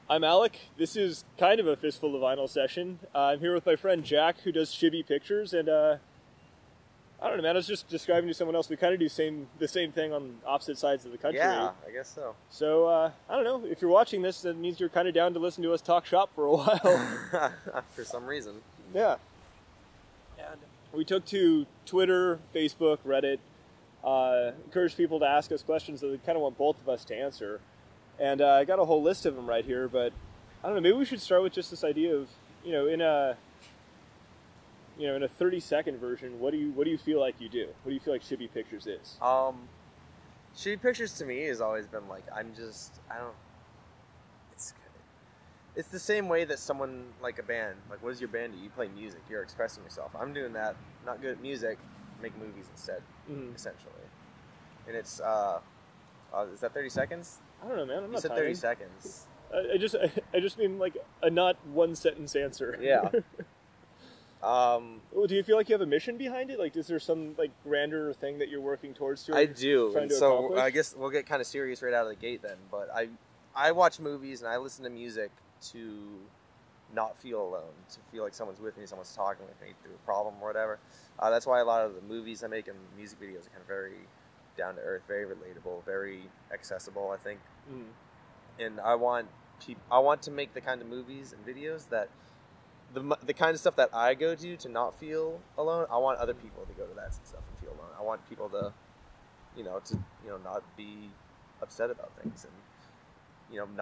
I'm Alec. This is kind of a Fistful of Vinyl session. I'm here with my friend Jak, who does Shibby Pictures, and I don't know, man, I was just describing to someone else, we kind of do the same thing on opposite sides of the country. Yeah, I guess so. So, I don't know, if you're watching this, that means you're kind of down to listen to us talk shop for a while. For some reason. Yeah. And we took to Twitter, Facebook, Reddit, encouraged people to ask us questions that they kind of want both of us to answer. And I got a whole list of them right here, but I don't know, maybe we should start with just this idea of, in a 30-second version, what do you feel like you do? What do you feel like Shibby Pictures is? Shibby Pictures to me has always been like, it's the same way that someone, like a band, like what does your band do? You play music, you're expressing yourself. I'm doing that, not good at music, make movies instead, essentially. And it's, is that 30 seconds? I don't know, man. I'm not You said 30 seconds. I just mean like a not one sentence answer. Yeah. Do you feel like you have a mission behind it? Like, is there some like grander thing that you're working towards? I do. Trying to so accomplish? I guess we'll get kind of serious right out of the gate then. But I watch movies and I listen to music to not feel alone, to feel like someone's with me, someone's talking with me through a problem or whatever. That's why a lot of the movies I make and music videos are kind of very down to earth, very relatable, very accessible, I think. And I want to make the kind of movies and videos that the kind of stuff that I go to not feel alone. I want other people to go to that stuff and feel alone. I want people to not be upset about things and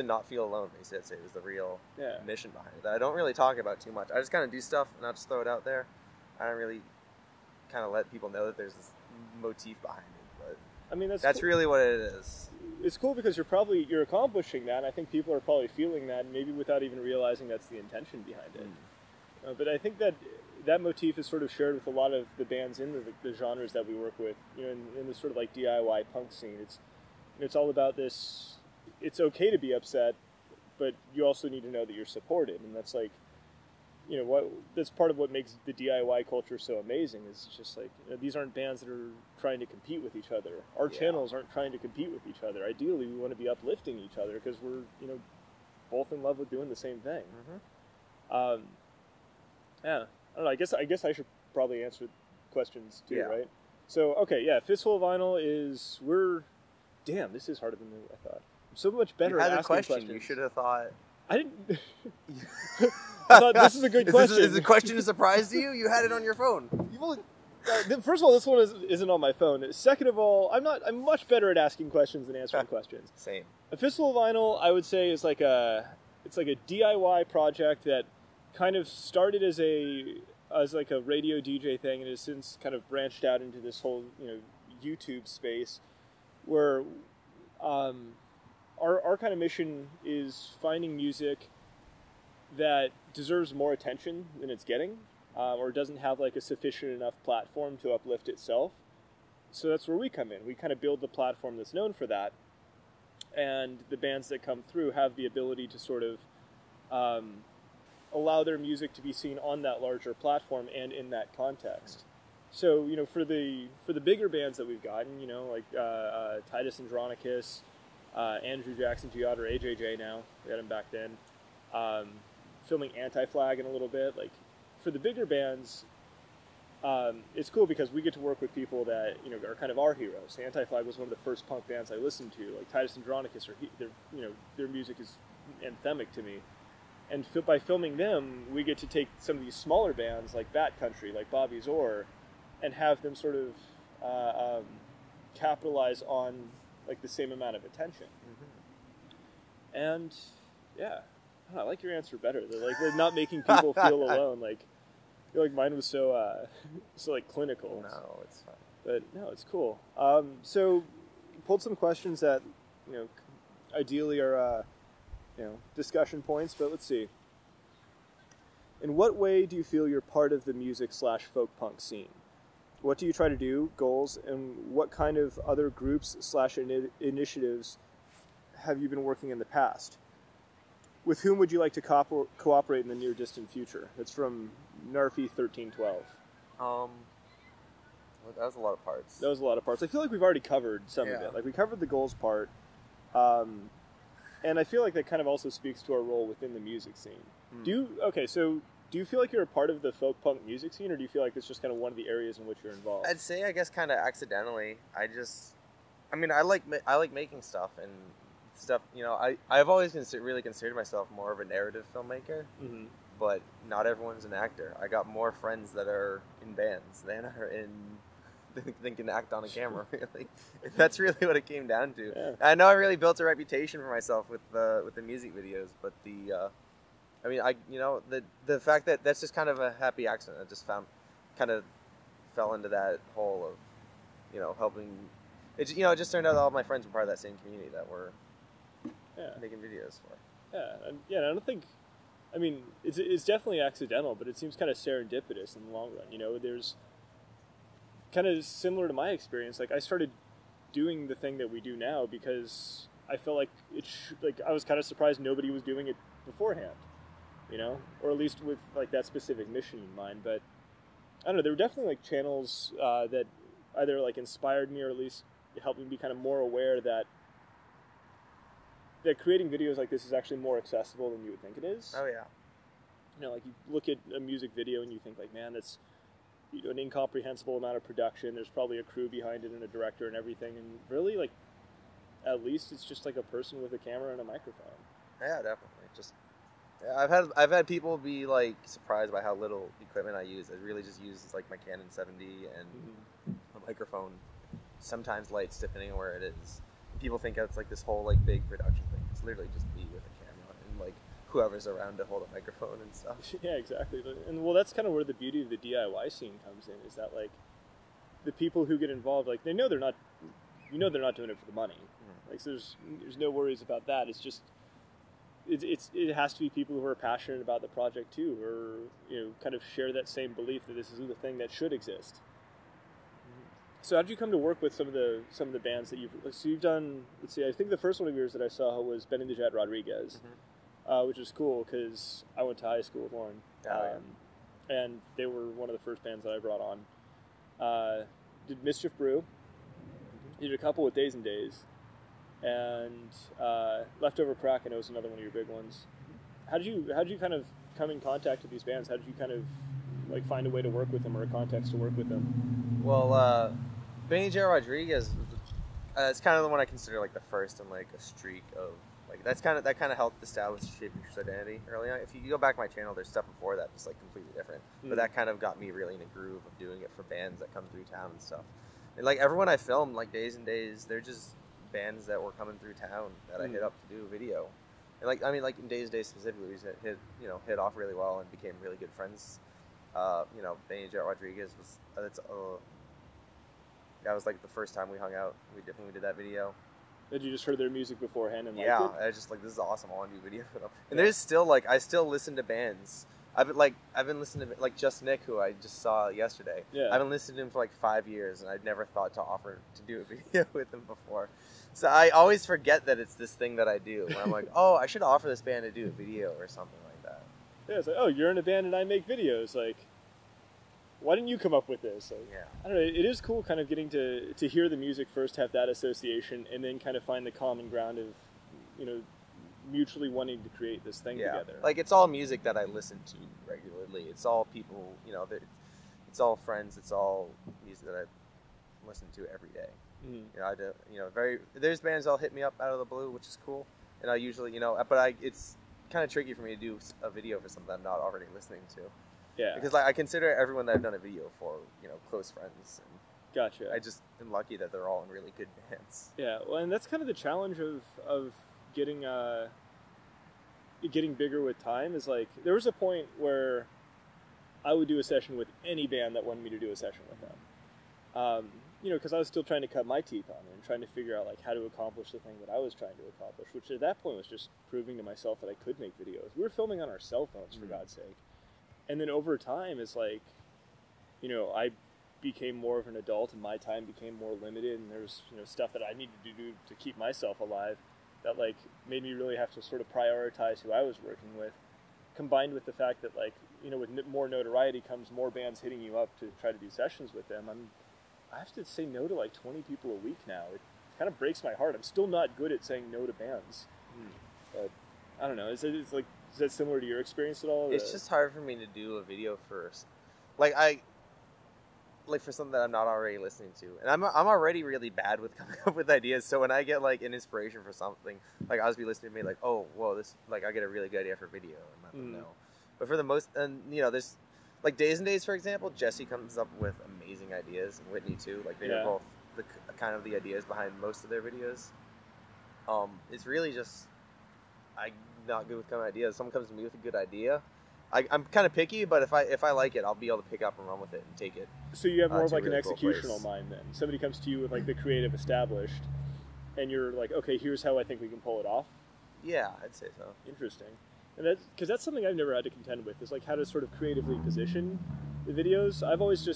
not feel alone. Basically, I'd say was the real mission behind it. That I don't really talk about too much. I just kind of do stuff and I'll just throw it out there. I don't really kind of let people know that there's this motif behind it, but I mean that's cool. Really what it is. It's cool because you're accomplishing that, and I think people are probably feeling that, maybe without even realizing that's the intention behind it. But I think that motif is sort of shared with a lot of the bands in the genres that we work with, in this sort of like DIY punk scene. It's all about this. It's okay to be upset, but you also need to know that you're supported, and that's like, that's part of what makes the DIY culture so amazing. Is just like, these aren't bands that are trying to compete with each other. Our channels aren't trying to compete with each other. Ideally, we want to be uplifting each other because we're, both in love with doing the same thing. Yeah, I don't know. I guess I should probably answer questions too, right? So, okay, yeah, Fistful of Vinyl is damn, this is harder than I thought. I'm so much better at asking questions. You should have thought. I didn't. I thought this is a good question. Is the question a surprise to you? You had it on your phone. First of all, this one isn't on my phone. Second of all, I'm much better at asking questions than answering questions. Same. A Fistful of Vinyl, I would say, is like a DIY project that kind of started as like a radio DJ thing and has since kind of branched out into this whole YouTube space where our kind of mission is finding music that deserves more attention than it's getting, or doesn't have like a sufficient enough platform to uplift itself. So that's where we come in. We kind of build the platform that's known for that, and the bands that come through have the ability to sort of allow their music to be seen on that larger platform and in that context. So for the bigger bands that we've gotten, like Titus Andronicus, Andrew Jackson Giott, or AJJ now, we had him back then, filming Anti-Flag in a little bit. Like, for the bigger bands, it's cool because we get to work with people that are kind of our heroes. Anti-Flag was one of the first punk bands I listened to. Like Titus Andronicus, their music is anthemic to me. And by filming them, we get to take some of these smaller bands like Bat Country, like Bobby's Ore, and have them sort of capitalize on like the same amount of attention. And yeah, I like your answer better. Like not making people feel alone. Like I feel like mine was so like clinical. No, it's fine. But no, it's cool. So pulled some questions that ideally are discussion points. But let's see. In what way do you feel you're part of the music/folk punk scene? What do you try to do, goals, and what kind of other groups/initiatives have you been working in the past? With whom would you like to cooperate in the near distant future? That's from Narfi1312. Well, that was a lot of parts. That was a lot of parts. I feel like we've already covered some of it. Like we covered the goals part. And I feel like that kind of also speaks to our role within the music scene. Do you feel like you're a part of the folk punk music scene, or do you feel like it's just kind of one of the areas in which you're involved? I'd say, I guess, kind of accidentally. I like making stuff and stuff. I've always really considered myself more of a narrative filmmaker, but not everyone's an actor. I got more friends that are in bands than are than can act on a camera. Really, that's really what it came down to. Yeah. I know I really built a reputation for myself with the music videos, but the fact that that's just kind of a happy accident. I just fell into that hole of, helping. It just turned out that all my friends were part of that same community that we're making videos for. Yeah, I don't think. I mean, it's definitely accidental, but it seems kind of serendipitous in the long run. There's kind of similar to my experience. Like, I started doing the thing that we do now because I felt like I was kind of surprised nobody was doing it beforehand, or at least with like that specific mission in mind. But I don't know, there were definitely like channels that either like inspired me or at least helped me be kind of more aware that creating videos like this is actually more accessible than you would think it is. Oh yeah. Like you look at a music video and you think like, man, that's an incomprehensible amount of production. There's probably a crew behind it and a director and everything. And really, like, at least it's just like a person with a camera and a microphone. Yeah, definitely. I've had people be like surprised by how little equipment I use. I really just use like my Canon 70 and a microphone, sometimes lights depending on where it is. People think it's like this whole like big production thing. It's literally just me with a camera and like whoever's around to hold a microphone and stuff. Yeah, exactly. And well, that's kind of where the beauty of the DIY scene comes in, is that like the people who get involved, like they know they're not doing it for the money. Like so there's no worries about that. It's just it has to be people who are passionate about the project too, or kind of share that same belief that this is the thing that should exist. So how did you come to work with some of the bands that you've done? Let's see, I think the first one of yours that I saw was Benny the Jet Rodriguez, which is cool because I went to high school with Lauren, and they were one of the first bands that I brought on. Did Mischief Brew, did a couple with Days and Days, and Leftover Crack, I know, is another one of your big ones. How did you kind of come in contact with these bands? How did you kind of like find a way to work with them or a context to work with them? Well, Benny J. Rodriguez, it's kind of the one I consider like the first in like a streak of like that kind of helped establish Shibby Pictures' identity early on. If you go back to my channel, there's stuff before that just like completely different, but that kind of got me really in a groove of doing it for bands that come through town and stuff. And like everyone I filmed, like Days and Days, they're just bands that were coming through town that I hit up to do a video. And like in Days and Days specifically, we hit off really well and became really good friends. Benny J. Rodriguez that was like the first time we hung out. We did that video. Had you just heard their music beforehand and liked it? Yeah, I was just like, this is awesome. I want to do a video for them. And there's still like, I still listen to bands. I've been listening to like Just Nick, who I just saw yesterday. Yeah. I've been listening to him for like 5 years, and I'd never thought to offer to do a video with him before. So I always forget that it's this thing that I do. Where I'm like, oh, I should offer this band to do a video or something like that. Yeah, it's like, oh, you're in a band and I make videos. Like, why didn't you come up with this? Like, yeah. I don't know. It is cool kind of getting to hear the music first, have that association, and then kind of find the common ground of, mutually wanting to create this thing together. Like, it's all music that I listen to regularly. It's all people, it's all friends. It's all music that I listen to every day. There's bands that'll hit me up out of the blue, which is cool. And I usually, it's kind of tricky for me to do a video for something I'm not already listening to. Yeah. Because I consider everyone that I've done a video for, close friends. And gotcha. I just am lucky that they're all in really good bands. Yeah, well, and that's kind of the challenge of getting bigger with time. Is like there was a point where I would do a session with any band that wanted me to do a session with them. Because I was still trying to cut my teeth on it and trying to figure out like how to accomplish the thing that I was trying to accomplish, which at that point was just proving to myself that I could make videos. We were filming on our cell phones, for God's sake. And then over time, it's like, I became more of an adult and my time became more limited, and there's, stuff that I needed to do to keep myself alive that, like, made me really have to sort of prioritize who I was working with, combined with the fact that, like, with more notoriety comes more bands hitting you up to try to do sessions with them. I have to say no to, like, 20 people a week now. It kind of breaks my heart. I'm still not good at saying no to bands. I don't know. Is that similar to your experience at all? It's just hard for me to do a video first. For something that I'm not already listening to, and I'm already really bad with coming up with ideas. So when I get like an inspiration for something, like I'll just be listening to me like, oh, whoa, this like I get a really good idea for a video and let them know. But for the most, and there's like Days and Days, for example, Jesse comes up with amazing ideas, and Whitney too. Like they are both the kind of the ideas behind most of their videos. It's really just I'm not good with coming up with ideas. Someone comes to me with a good idea. I'm kind of picky, but if I like it, I'll be able to pick up and run with it and take it. So you have more of like an executional mind then. Somebody comes to you with like the creative established, and you're like, okay, here's how I think we can pull it off. Yeah, I'd say so. Interesting, and that's something I've never had to contend with. Is like how to sort of creatively position the videos. I've always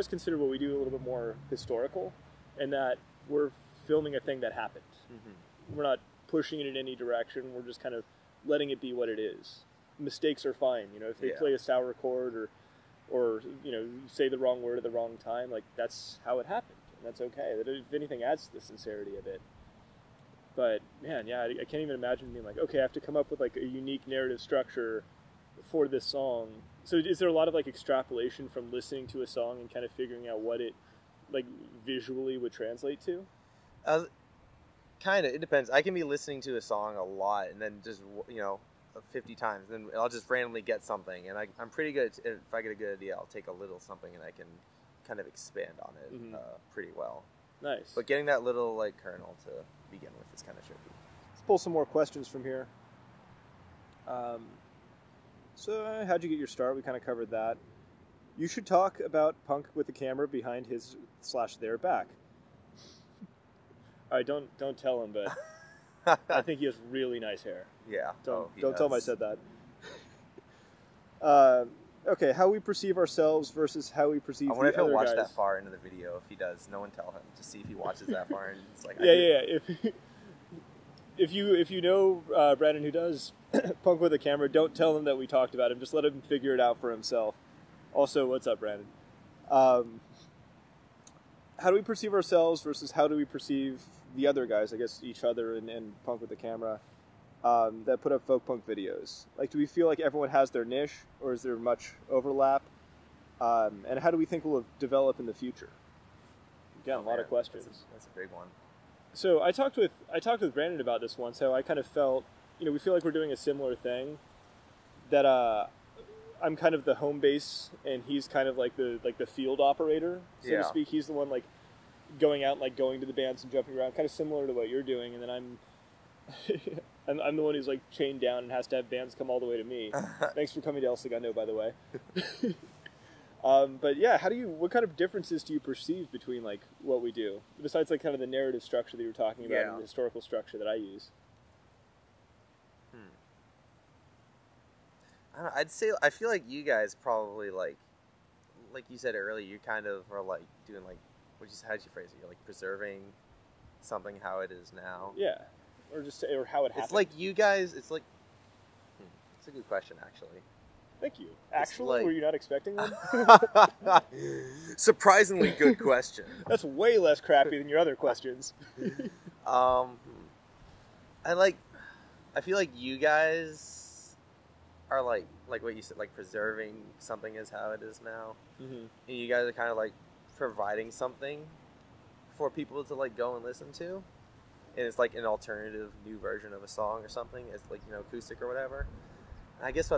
considered what we do a little bit more historical, and that we're filming a thing that happened. Mm-hmm. We're not pushing it in any direction. We're just kind of letting it be what it is. Mistakes are fine, if they play a sour chord or say the wrong word at the wrong time, like that's how it happened, and that's okay. That if anything adds to the sincerity of it. But man, yeah, I can't even imagine being like, okay, I have to come up with like a unique narrative structure for this song. So is there a lot of like extrapolation from listening to a song and kind of figuring out what it like visually would translate to? Kind of. It depends. I can be listening to a song a lot and then just 50 times, then I'll just randomly get something, and I'm pretty good if I get a good idea, I'll take a little something and I can kind of expand on it pretty well. Nice. But getting that little like kernel to begin with is kind of tricky. Let's pull some more questions from here. So how'd you get your start? We kind of covered that. You should talk about Punk with the camera behind his/their back. All right, don't tell him, but I think he has really nice hair. Yeah. Don't tell him I said that. Okay, how we perceive ourselves versus how we perceive the other guys. I wonder if he'll watch that far into the video. If he does, no one tell him to see if he watches that far. And it's like, yeah. If you know Brandon who does Punk with a camera, don't tell him that we talked about him. Just let him figure it out for himself. Also, what's up, Brandon? How do we perceive ourselves versus how do we perceive the other guys, I guess each other and Punk with the camera, that put up folk punk videos? Like, do we feel like everyone has their niche, or is there much overlap? And how do we think we'll develop in the future? Again, a lot of questions. That's a big one. So I talked with Brandon about this once, how I kind of felt, we feel like we're doing a similar thing, that I'm kind of the home base and he's kind of like the field operator, so to speak. He's the one like going out and like going to the bands and jumping around, kind of similar to what you're doing, and then I'm the one who's like chained down and has to have bands come all the way to me. Thanks for coming to El Segundo, by the way. But yeah, what kind of differences do you perceive between like what we do, besides like kind of the narrative structure that you were talking about and the historical structure that I use? I don't know, I'd say I feel like you guys probably like you said earlier, you kind of are like doing like how'd you phrase it? You're like preserving something how it is now. Yeah, or how it happened. It's like you guys. It's like it's a good question actually. Thank you. Actually, were you not expecting one? Surprisingly good question. That's way less crappy than your other questions. I feel like you guys are like what you said, like preserving something is how it is now. Mm-hmm. And you guys are kind of like providing something for people to like go and listen to, and it's like an alternative new version of a song or something. It's like acoustic or whatever. And I guess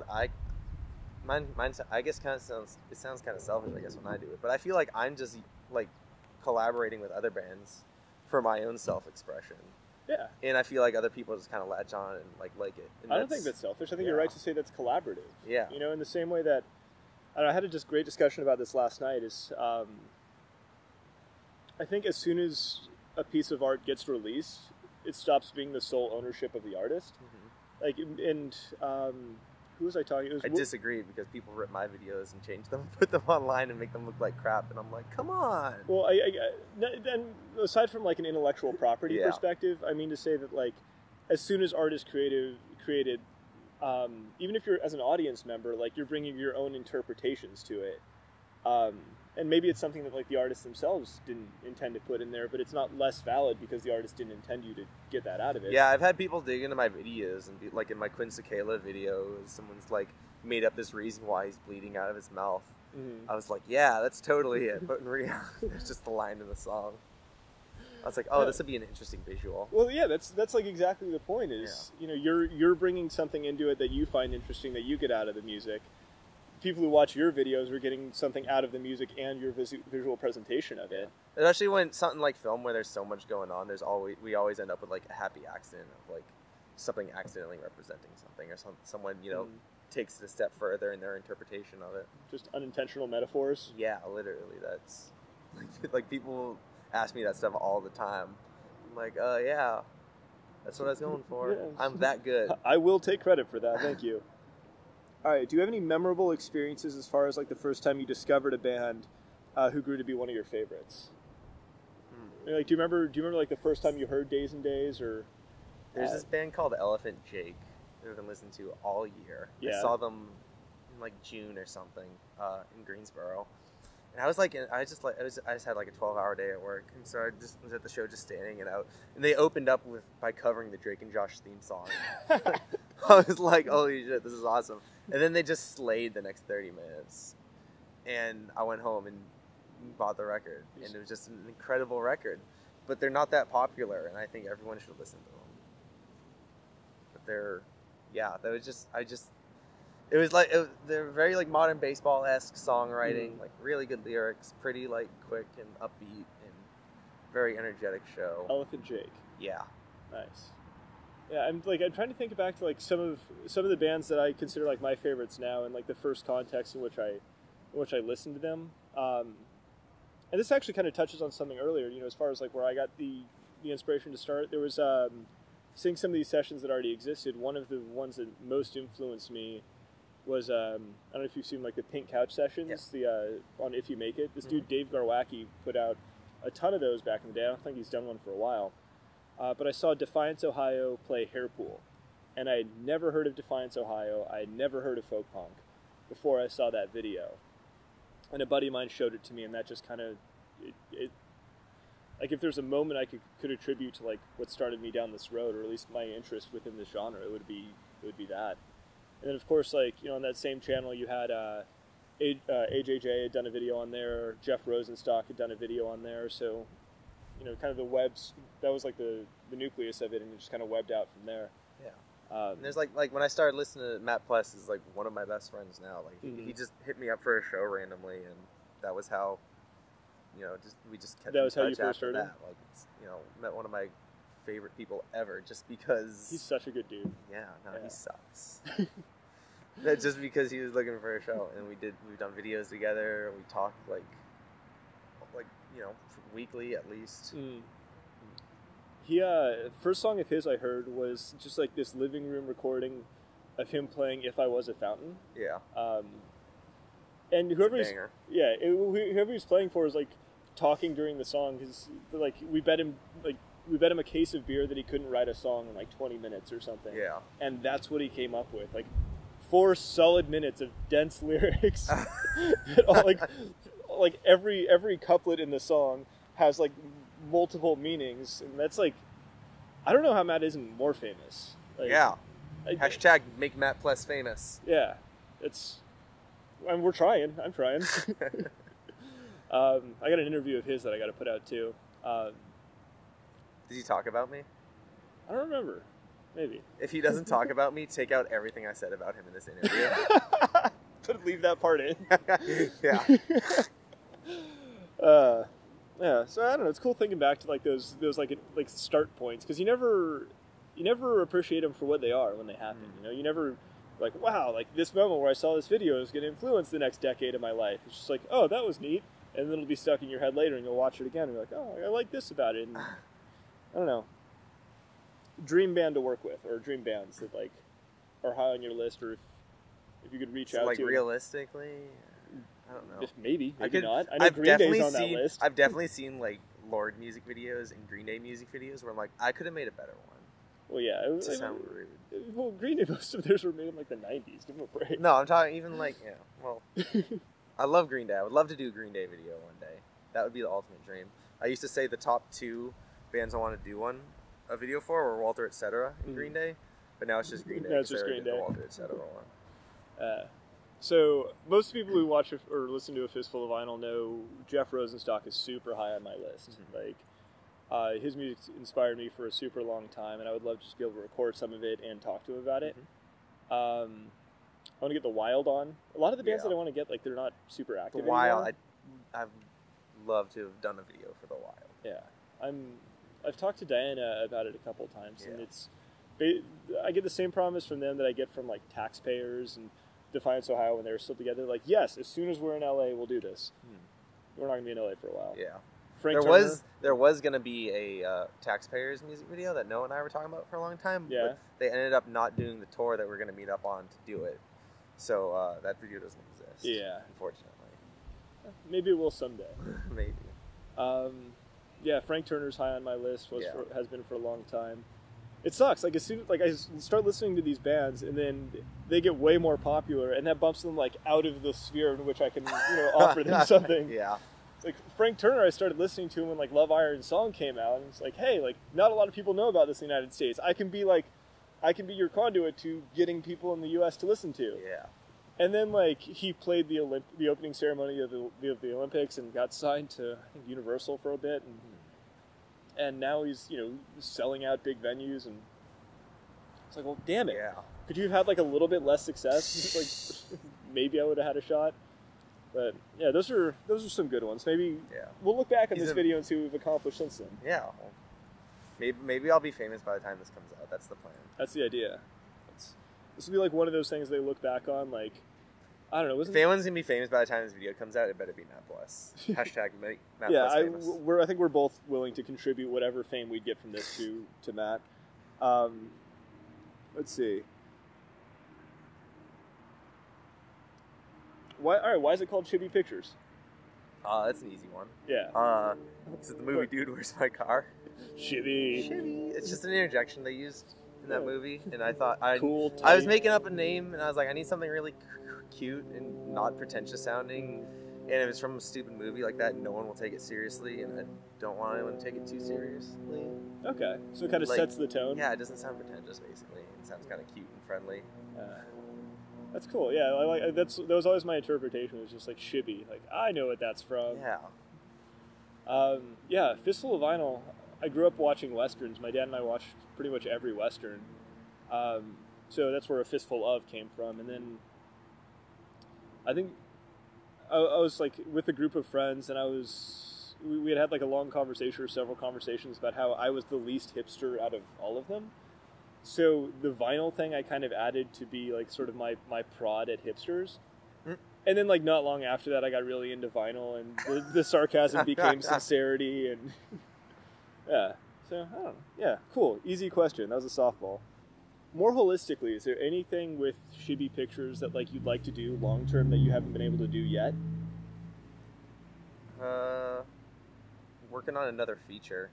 mine I guess kind of sounds kind of selfish, I guess, when I do it, but I feel like I'm just like collaborating with other bands for my own self-expression. Yeah. And I feel like other people just kind of latch on and like it. And I don't think that's selfish. I think you're right to say that's collaborative. Yeah. In the same way that I had a just great discussion about this last night. Is I think as soon as a piece of art gets released, it stops being the sole ownership of the artist. Mm-hmm. Like, and who was I talking to? I disagree, because people rip my videos and change them, put them online and make them look like crap, and I'm like, come on. Well, and aside from like an intellectual property perspective, I mean to say that like, as soon as art is created, even if you're as an audience member, like you're bringing your own interpretations to it. And maybe it's something that like the artists themselves didn't intend to put in there, but it's not less valid because the artist didn't intend you to get that out of it. Yeah, I've had people dig into my videos and be like, in my Quinn Sakala video, someone's like made up this reason why he's bleeding out of his mouth. I was like, yeah, that's totally it. But in reality, it's just the line in the song. I was like, oh, this would be an interesting visual. Well, yeah, that's like exactly the point. Is you know, you're bringing something into it that you find interesting that you get out of the music. People who watch your videos are getting something out of the music and your visual presentation of it. Especially when something like film, where there's so much going on, we always end up with like a happy accident of like something accidentally representing something, or someone takes it a step further in their interpretation of it. Just unintentional metaphors. Yeah, literally. That's like people ask me that stuff all the time. I'm like, yeah, that's what I was going for. Yeah. I'm that good. I will take credit for that. Thank you. All right. Do you have any memorable experiences as far as like the first time you discovered a band who grew to be one of your favorites? Like, do you remember like the first time you heard Days and Days, or? There's this band called Elephant Jake that I've been listening to all year. I saw them in like June or something in Greensboro, and I was like, I just had like a 12-hour day at work, and so I just was at the show just standing it out, and they opened up by covering the Drake and Josh theme song. I was like, holy shit, this is awesome. And then they just slayed the next 30 minutes. And I went home and bought the record. And it was just an incredible record. But they're not that popular, and I think everyone should listen to them. But they're they're very like modern baseball-esque songwriting, like really good lyrics, pretty like quick and upbeat, and very energetic show. Elephant Jake. Yeah. Nice. Yeah, I'm trying to think back to like some of the bands that I consider like my favorites now, and like the first context in which I listened to them. And this actually kind of touches on something earlier, you know, as far as like where I got the inspiration to start. There was seeing some of these sessions that already existed. One of the ones that most influenced me was I don't know if you've seen like the Pink Couch sessions, on If You Make It. This dude Dave Garwacki put out a ton of those back in the day. I don't think he's done one for a while. But I saw Defiance, Ohio play Hairpool, and I had never heard of Defiance, Ohio. I had never heard of folk punk before I saw that video. And a buddy of mine showed it to me, and that just kind of, like if there's a moment I could attribute to like what started me down this road, or at least my interest within this genre, it would be that. And then of course, like, you know, on that same channel you had AJJ had done a video on there, Jeff Rosenstock had done a video on there, so, you know, kind of the webs, that was like the nucleus of it, and it just kind of webbed out from there. Yeah. And there's like when I started listening to Matt Pless, is like one of my best friends now. Like he just hit me up for a show randomly, and that was how, you know, we just kept in touch. That was how you first heard him? Like, you know, met one of my favorite people ever, just because he's such a good dude. Yeah, he sucks. Just because he was looking for a show, and we've done videos together, we talked like you know, weekly at least. He first song of his I heard was just like this living room recording of him playing "If I Was a Fountain." Yeah. And whoever he's playing for is like talking during the song, because like we bet him a case of beer that he couldn't write a song in like 20 minutes or something. Yeah. And that's what he came up with, like 4 solid minutes of dense lyrics. Like every couplet in the song has like multiple meanings, and that's like, I don't know how Matt isn't more famous. Like, yeah. Hashtag make Matt Pless famous. Yeah. We're trying. I'm trying. I got an interview of his that I got to put out too. Did he talk about me? I don't remember. Maybe. If he doesn't talk about me, take out everything I said about him in this interview. But leave that part in. Yeah. Yeah. So I don't know. It's cool thinking back to like those like start points, because you never appreciate them for what they are when they happen. You know, you never like, wow, like this moment where I saw this video is going to influence the next decade of my life. It's just like, oh, that was neat, and then it'll be stuck in your head later, and you'll watch it again and be like, oh, I like this about it. And I don't know. Dream band to work with, or dream bands that like are high on your list, or if you could reach out like to. Like realistically, I don't know. Maybe not. I know Green Day's on that list. I've definitely seen like Lorde music videos and Green Day music videos where I'm like, I could have made a better one. Well, yeah. To sound rude. Well, Green Day, most of theirs were made in like the 90s. Give them a break. No, I'm talking even like, yeah, well, I love Green Day. I would love to do a Green Day video one day. That would be the ultimate dream. I used to say the top 2 bands I want to do a video for were Walter Etc. and Green Day, but now it's just Green Day. Now it's just Green Day. The Walter Etc. one. So most people who watch or listen to a Fistful of Vinyl know Jeff Rosenstock is super high on my list. Like, his music inspired me for a super long time, and I would love to just be able to record some of it and talk to him about it. I want to get The Wild on. A lot of the bands that I want to get, like, they're not super active The Wild, anymore. I'd love to have done a video for The Wild. Yeah, I've talked to Diana about it a couple of times, and I get the same promise from them that I get from, like, Taxpayers and Defiance, Ohio, when they were still together. Like, yes, as soon as we're in LA, we'll do this. We're not going to be in LA for a while. Yeah. Frank There was going to be a Taxpayers music video that Noah and I were talking about for a long time. Yeah. But they ended up not doing the tour that we're going to meet up on to do it. So that video doesn't exist. Yeah. Unfortunately. Maybe it will someday. Maybe. Yeah, Frank Turner's high on my list. Has been for a long time. It sucks. Like, as soon as I start listening to these bands, and then they get way more popular, and that bumps them like out of the sphere in which I can offer them something. Yeah. It's like Frank Turner. I started listening to him when like Love Iron Song came out, and it's like, hey, like not a lot of people know about this in the United States. I can be your conduit to getting people in the U.S. to listen to. Yeah. And then like he played the opening ceremony of the Olympics and got signed to I think Universal for a bit, and now he's selling out big venues, and it's like, well, damn it. Yeah. Could you have had like a little bit less success? Like maybe I would have had a shot. But yeah, those are some good ones. Maybe we'll look back at this video and see what we've accomplished since then. Yeah. Well, maybe I'll be famous by the time this comes out. That's the plan. That's the idea. This will be like one of those things they look back on, like, I don't know. If anyone's going to be famous by the time this video comes out, it better be Matt Pless. Hashtag make Matt Pless famous. I think we're both willing to contribute whatever fame we get from this to Matt. Let's see. Why is it called Shibby Pictures? That's an easy one. Yeah. Is it the movie Dude, Where's My Car? Shibby. It's just an interjection they used in that movie, and I thought I was making up a name, and I was like, I need something really cute and not pretentious sounding, and if it's from a stupid movie like that, no one will take it seriously, and I don't want anyone to take it too seriously. Okay, so it kind of sets the tone. Yeah, it doesn't sound pretentious, basically. It sounds kind of cute and friendly. That's cool. Yeah, that was always my interpretation. It was just like Shibby. Like, I know what that's from. Yeah. Fistful of Vinyl. I grew up watching westerns. My dad and I watched pretty much every western. So that's where A Fistful of came from. And then I think I was like with a group of friends, and we had like a long conversation or several conversations about how I was the least hipster out of all of them. So the vinyl thing I kind of added to be like sort of my prod at hipsters. And then like not long after that I got really into vinyl, and the sarcasm became sincerity, and yeah. So I don't know. Yeah, cool. Easy question. That was a softball. More holistically, is there anything with Shibby Pictures that like you'd like to do long term that you haven't been able to do yet? Working on another feature.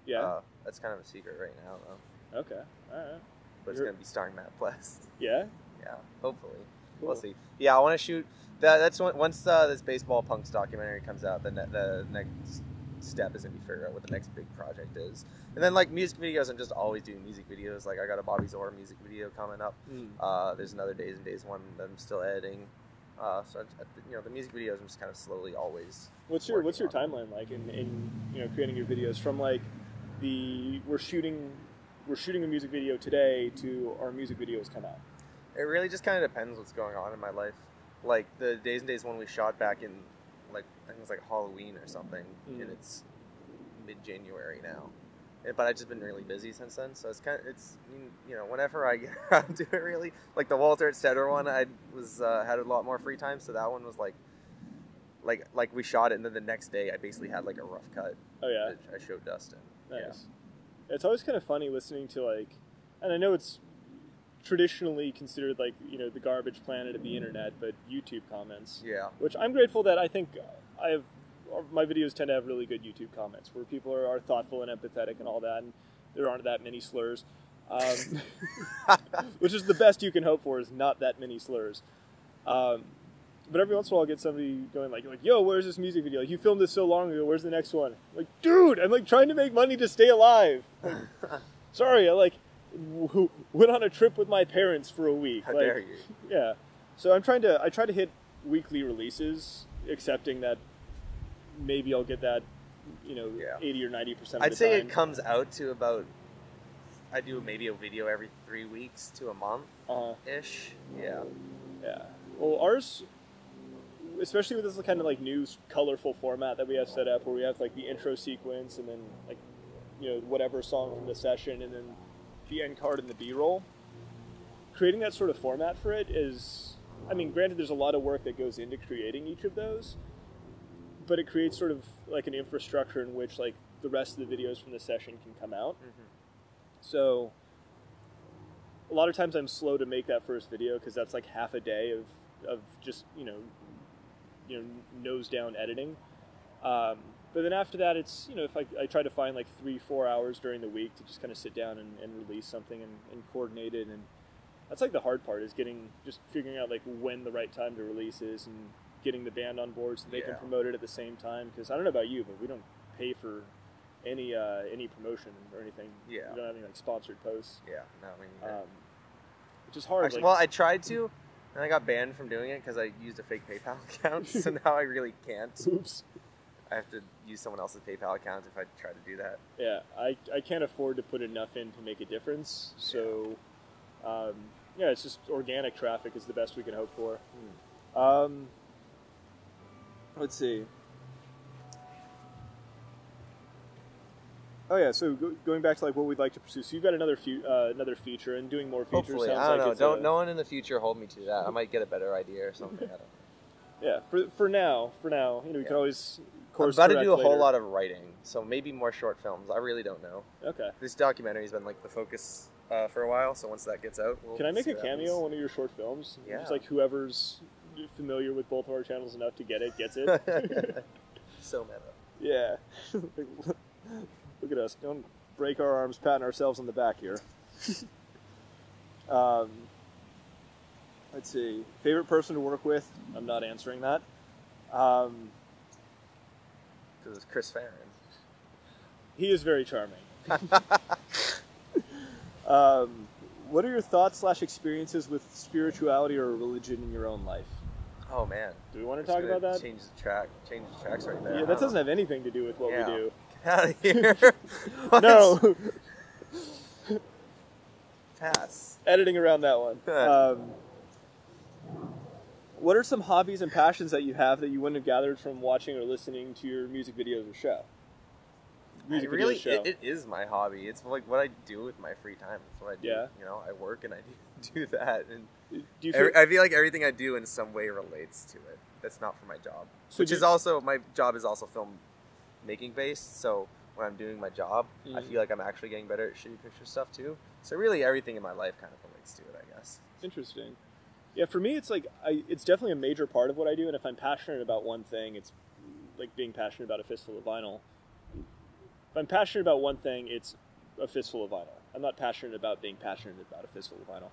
Yeah. That's kind of a secret right now, though. Okay. All right. But it's going to be starring Matt Pless. Yeah? Yeah, hopefully. Cool. We'll see. Yeah, I want to shoot... That's once this Baseball Punks documentary comes out, the next step is going to be figure out what the next big project is. And then, like, music videos, I'm just always doing music videos. Like, I got a Bobby Zora music video coming up. There's another Days and Days one that I'm still editing. So, the music videos I'm just kind of slowly always... What's your timeline like in creating your videos? From, like, we're shooting a music video today to our music videos come out? It really just kind of depends what's going on in my life. Like the Days and Days one we shot back in, like, I think it was like Halloween or something, and it's mid-January now. But I've just been really busy since then, so whenever I get around to it, really. Like the Walter Etc. one, I had a lot more free time, so that one was like we shot it, and then the next day I basically had like a rough cut. Oh yeah. I showed Dustin. Nice. Yeah. It's always kind of funny listening to like, and I know it's traditionally considered like the garbage planet of the internet, but YouTube comments. Yeah. Which I'm grateful that I think my videos tend to have really good YouTube comments where people are thoughtful and empathetic and all that, and there aren't that many slurs. Which is the best you can hope for, is not that many slurs. But every once in a while I'll get somebody going like, yo, where's this music video? Like, you filmed this so long ago, where's the next one? I'm like, dude, I'm like trying to make money to stay alive. Like, sorry, I like went on a trip with my parents for a week. How like, dare you? Yeah. So I try to hit weekly releases, accepting that maybe I'll get that, 80 or 90% of the I'd say time. it comes out to about, I do maybe a video every 3 weeks to a month-ish. Yeah. Yeah. Well, ours, especially with this kind of like new colorful format that we have set up, where we have like the intro sequence and then like, whatever song from the session and then the end card and the B-roll. Creating that sort of format for it is, I mean, granted there's a lot of work that goes into creating each of those, but it creates sort of like an infrastructure in which like the rest of the videos from the session can come out. Mm-hmm. So a lot of times I'm slow to make that first video because that's like half a day of just, nose down editing. But then after that, it's, if I try to find like 3-4 hours during the week to just kind of sit down and release something and coordinate it. And that's like the hard part, is just figuring out like when the right time to release is and getting the band on board so they can promote it at the same time. Because I don't know about you, but we don't pay for any promotion or anything. Yeah. We don't have any like sponsored posts. Yeah, no, we need it. Which is hard. Actually, well, I tried to, and I got banned from doing it because I used a fake PayPal account, so now I really can't. Oops. I have to use someone else's PayPal account if I try to do that. Yeah, I can't afford to put enough in to make a difference, so it's just organic traffic is the best we can hope for. Let's see. Oh yeah, so going back to like what we'd like to pursue. So you've got another feature and doing more features. Hopefully, sounds I don't like know. No one in the future hold me to that. I might get a better idea or something. I don't know. Yeah, for now, we can always course I'm about correct to do a later. whole lot of writing, so maybe more short films. I really don't know. Okay. This documentary's been like the focus for a while, so once that gets out, we'll Can I make see a what cameo happens. on one of your short films? Yeah. Just like whoever's familiar with both of our channels enough to get it gets it. So meta. Yeah. Look at us. Don't break our arms patting ourselves on the back here. Let's see. Favorite person to work with? I'm not answering that. Because it's Chris Farron. He is very charming. What are your thoughts / experiences with spirituality or religion in your own life? Oh man. Do we want to talk about that? Change the tracks right there. Yeah, that doesn't have anything to do with what we do. Get out of here. No. Pass. Editing around that one. What are some hobbies and passions that you have that you wouldn't have gathered from watching or listening to your music videos or show? It is my hobby. It's like what I do with my free time. It's what I do. Yeah. I work and I do that. And do you feel... I feel like everything I do in some way relates to it. That's not for my job. So my job is also film making based. So when I'm doing my job, I feel like I'm actually getting better at Shibby Pictures stuff too. So really everything in my life kind of relates to it, I guess. Interesting. Yeah, for me, it's like it's definitely a major part of what I do, and if I'm passionate about one thing, it's like being passionate about a fistful of vinyl. If I'm passionate about one thing, it's a fistful of vinyl. I'm not passionate about being passionate about a fistful of vinyl.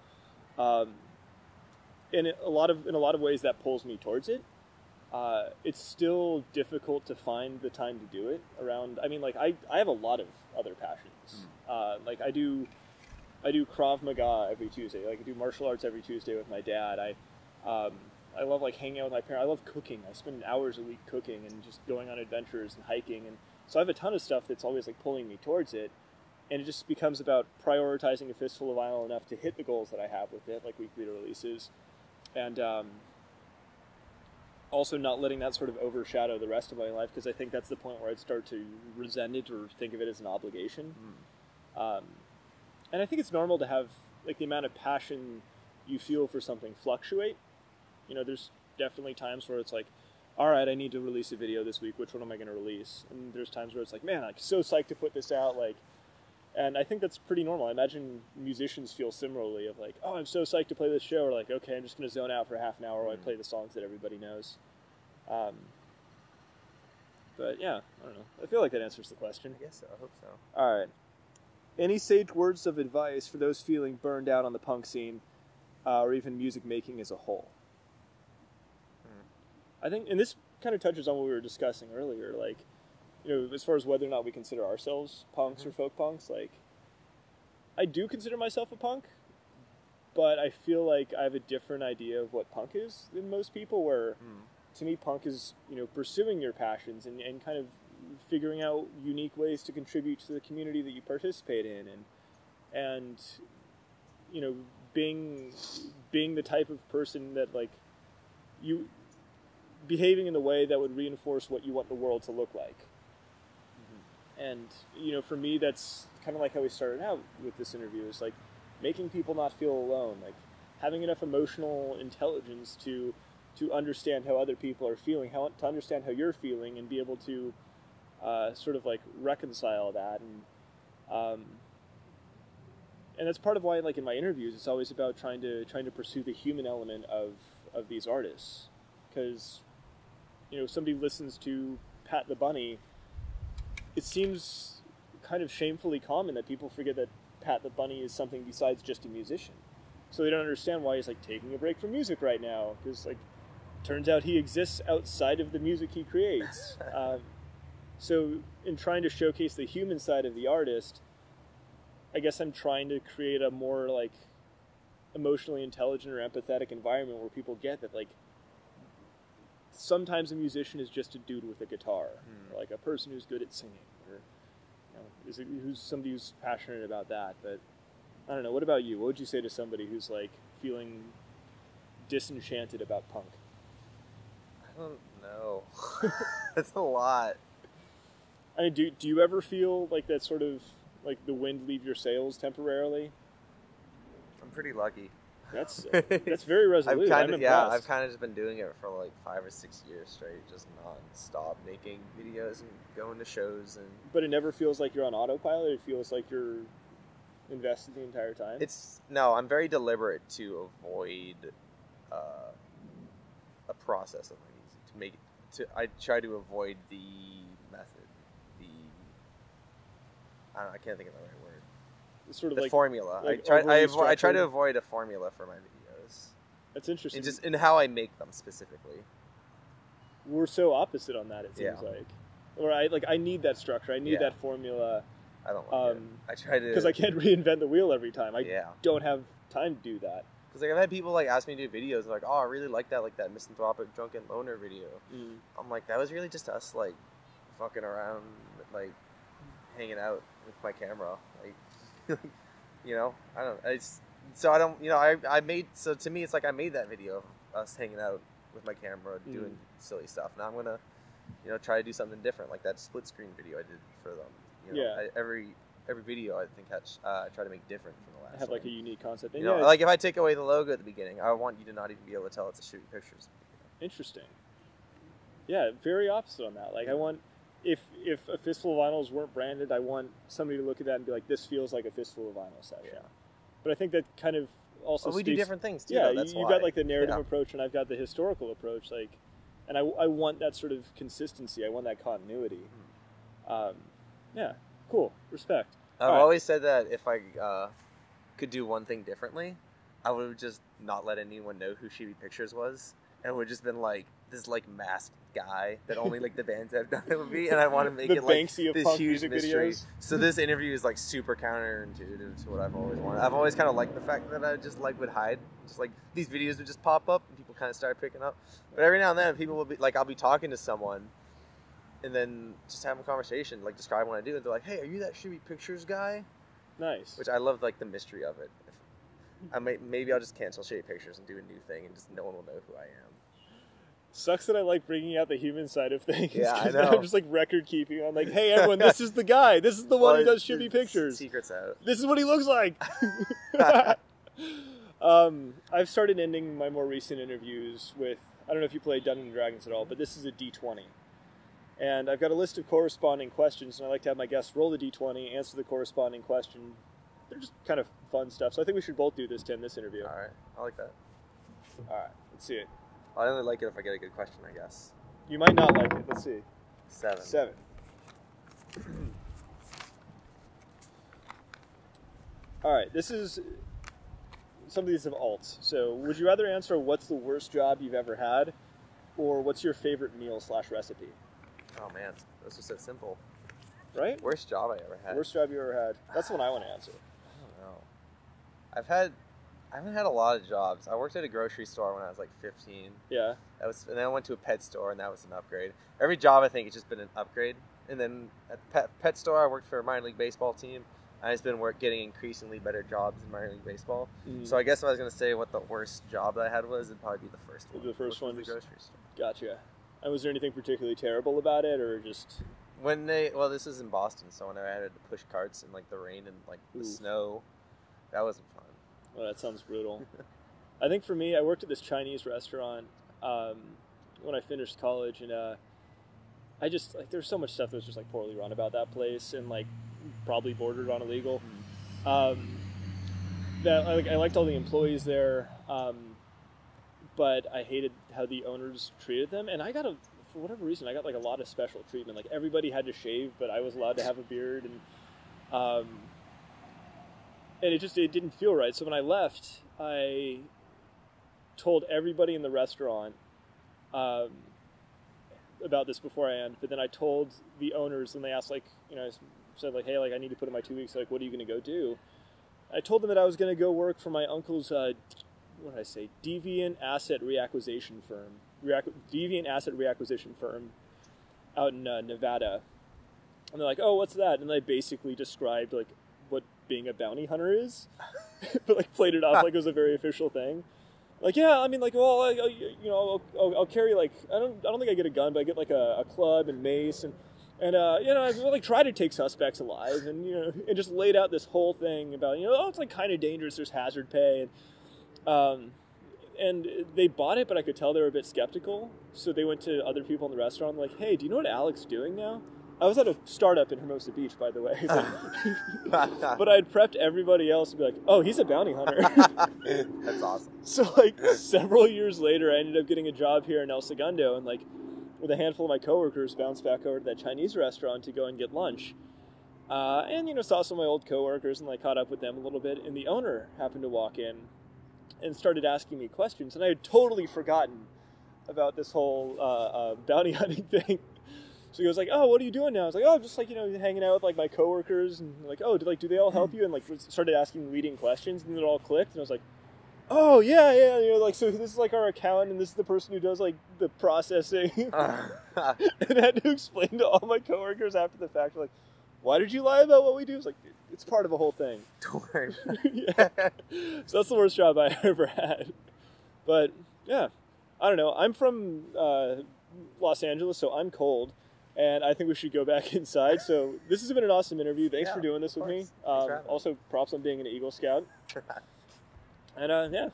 In a lot of ways, that pulls me towards it. It's still difficult to find the time to do it around. I mean, like I have a lot of other passions. Like I do Krav Maga every Tuesday. Like I do martial arts every Tuesday with my dad. I love like hanging out with my parents. I love cooking. I spend hours a week cooking and just going on adventures and hiking. And so I have a ton of stuff that's always like pulling me towards it. And it just becomes about prioritizing a fistful of vinyl enough to hit the goals that I have with it, like weekly releases. And also not letting that sort of overshadow the rest of my life, because I think that's the point where I'd start to resent it or think of it as an obligation. And I think it's normal to have like the amount of passion you feel for something fluctuate. There's definitely times where it's like, all right, I need to release a video this week. Which one am I going to release? And there's times where it's like, man, I'm so psyched to put this out. And I think that's pretty normal. I imagine musicians feel similarly of like, oh, I'm so psyched to play this show. Or like, okay, I'm just going to zone out for half an hour while I play the songs that everybody knows. But yeah, I don't know. I feel like that answers the question. I guess so. I hope so. All right. Any sage words of advice for those feeling burned out on the punk scene, or even music making as a whole? I think, and this kind of touches on what we were discussing earlier, like, as far as whether or not we consider ourselves punks or folk punks, like, I do consider myself a punk, but I feel like I have a different idea of what punk is than most people, where, to me, punk is, pursuing your passions and kind of figuring out unique ways to contribute to the community that you participate in, and being the type of person that, like, you behaving in the way that would reinforce what you want the world to look like. And for me, that's kind of like how we started out with this interview, is like making people not feel alone, like having enough emotional intelligence to understand how other people are feeling, to understand how you're feeling, and be able to sort of like reconcile that. And that's part of why, like, in my interviews, it's always about trying to pursue the human element of these artists, because somebody listens to Pat the Bunny, it seems kind of shamefully common that people forget that Pat the Bunny is something besides just a musician. So they don't understand why he's, like, taking a break from music right now, because, like, turns out he exists outside of the music he creates. So in trying to showcase the human side of the artist, I guess I'm trying to create a more, like, emotionally intelligent or empathetic environment where people get that, like, sometimes a musician is just a dude with a guitar, or like a person who's good at singing, or who's somebody who's passionate about that. But I don't know. What about you? What would you say to somebody who's, like, feeling disenchanted about punk? I don't know. That's a lot. I mean, do you ever feel like that sort of, like, the wind leave your sails temporarily? I'm pretty lucky. That's very resolute. I'm impressed. Yeah, I've kind of just been doing it for like 5 or 6 years straight, just non-stop making videos and going to shows. But it never feels like you're on autopilot. It feels like you're invested the entire time. No, I'm very deliberate to avoid a process of my music. I try to avoid the method. I can't think of the right word. Sort of the like formula. Like I try to avoid a formula for my videos. That's interesting. Just in how I make them specifically. We're so opposite on that. It seems like, or I need that structure. I need that formula. I don't like it. I try to, because I can't reinvent the wheel every time. I don't have time to do that. Because, like, I've had people, like, ask me to do videos and, like, oh, I really like that misanthropic drunken loner video. I'm like, that was really just us, like, fucking around, like, hanging out with my camera, like, I don't. So to me, it's like I made that video of us hanging out with my camera doing silly stuff. Now I'm gonna, try to do something different, like that split screen video I did for them. Every video I think I try to make different from the last. Have like a unique concept. And like if I take away the logo at the beginning, I want you to not even be able to tell it's a Shibby Pictures. Interesting. Yeah, very opposite on that. Like I want. If a Fistful of Vinyls weren't branded, I want somebody to look at that and be like, this feels like a Fistful of Vinyls session. Yeah. But I think that kind of also we do different things, too. Yeah, you've got, like, the narrative approach, and I've got the historical approach. Like, and I want that sort of consistency. I want that continuity. Yeah, cool. Respect. I've always said that if I could do one thing differently, I would have just not let anyone know who Shibby Pictures was. And it would have just been, like, this, like, masked guy that only, like, the bands have done it would be, and I want to make it, like, this huge mystery. Videos. So this interview is, like, super counterintuitive to what I've always wanted. I've always kind of liked the fact that I just, like, would hide. Just, like, these videos would just pop up, and people kind of started picking up. But every now and then, people will be, like, I'll be talking to someone, and then just having a conversation, like, describe what I do, and they're like, hey, are you that Shibby Pictures guy? Nice. Which I love, like, the mystery of it. Maybe I'll just cancel Shibby Pictures and do a new thing, and just no one will know who I am. Sucks that I like bringing out the human side of things. Yeah, I know. I'm just like record keeping. I'm like, hey, everyone, this is the guy. This is the one who does Shibby Pictures. Secret's out. This is what he looks like. I've started ending my more recent interviews with, I don't know if you play Dungeons & Dragons at all, but this is a D20. And I've got a list of corresponding questions, and I like to have my guests roll the D20, answer the corresponding question. They're just kind of fun stuff. So I think we should both do this, Tim, this interview. All right. I like that. All right. Let's see it. I only like it if I get a good question, I guess. You might not like it. Let's see. 7. All right. This is... Some of these have alts. So, would you rather answer what's the worst job you've ever had, or what's your favorite meal / recipe? Oh man, this was so simple. Right? Worst job I ever had. Worst job you ever had? That's the one I want to answer. I don't know. I haven't had a lot of jobs. I worked at a grocery store when I was like 15. Yeah. And then I went to a pet store, and that was an upgrade. Every job I think has just been an upgrade. And then at the pet store, I worked for a minor league baseball team. I've just been getting increasingly better jobs in minor league baseball. So I guess if I was going to say what the worst job that I had was, it'd probably be the first one. The first one? The grocery store. Gotcha. And was there anything particularly terrible about it, or just... This is in Boston, so when I had to push carts in like the rain and like the snow, that wasn't fun. Well, that sounds brutal. I think for me, I worked at this Chinese restaurant when I finished college, and I just, like, there's so much stuff that was just like poorly run about that place, and like probably bordered on illegal. That I liked all the employees there, but I hated how the owners treated them, and for whatever reason, I got like a lot of special treatment. Like everybody had to shave, but I was allowed to have a beard, and it didn't feel right. So when I left, I told everybody in the restaurant about this before I ended, but then I told the owners, and they asked, like, I said, like, hey, like, I need to put in my 2 weeks, like, what are you going to go do? I told them that I was going to go work for my uncle's, deviant asset reacquisition firm out in Nevada. And they're like, oh, what's that? And I basically described, like, what being a bounty hunter is, but, like, played it off like it was a very official thing. Like, yeah, I mean, like, well, I'll carry, like, I don't think I get a gun, but I get, like, a club and mace, and I like try to take suspects alive, and and just laid out this whole thing about it's like kind of dangerous. There's hazard pay, and they bought it, but I could tell they were a bit skeptical. So they went to other people in the restaurant, like, hey, do you know what Alec's doing now? I was at a startup in Hermosa Beach, by the way, but I'd prepped everybody else to be like, oh, he's a bounty hunter. That's awesome. So like several years later, I ended up getting a job here in El Segundo, and like, with a handful of my coworkers, bounced back over to that Chinese restaurant to go and get lunch. And saw some of my old coworkers, and like caught up with them a little bit. And the owner happened to walk in and started asking me questions. And I had totally forgotten about this whole bounty hunting thing. So he was like, oh, what are you doing now? I was like, oh, just like, hanging out with like my coworkers. And like, oh, do they all help you? And like started asking leading questions, and then it all clicked. And I was like, oh, yeah, like, so this is, like, our account, and this is the person who does, like, the processing. And I had to explain to all my coworkers after the fact, like, why did you lie about what we do? It's like, it's part of the whole thing. Don't worry. Yeah. So that's the worst job I ever had. But, yeah, I don't know. I'm from Los Angeles, so I'm cold, and I think we should go back inside. So this has been an awesome interview. Thanks for doing this with me. Also, props on being an Eagle Scout. And, yeah,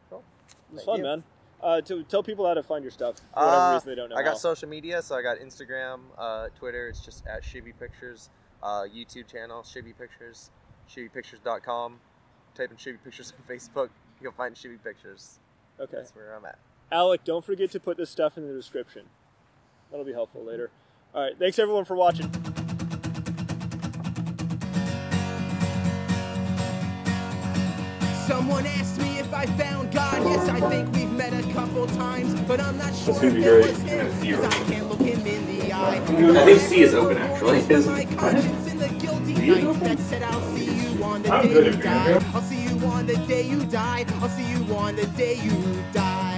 cool. It was fun, man. To tell people how to find your stuff, for whatever reason they don't know. I got social media, so I got Instagram, Twitter, it's just at Shibby Pictures, YouTube channel, Shibby Pictures, ShibbyPictures.com. Type in Shibby Pictures on Facebook, you'll find Shibby Pictures. Okay. That's where I'm at. Alec, don't forget to put this stuff in the description. That'll be helpful later. All right, thanks everyone for watching. Someone asked me if I found God. Yes, I think we've met a couple times, but I'm not sure if it was him, 'cause I can't look him in the eye. I think C is open, actually. My conscience in the guilty night that said I'll see you on the I'm day good you at die. being here. I'll see you on the day you die. I'll see you on the day you die.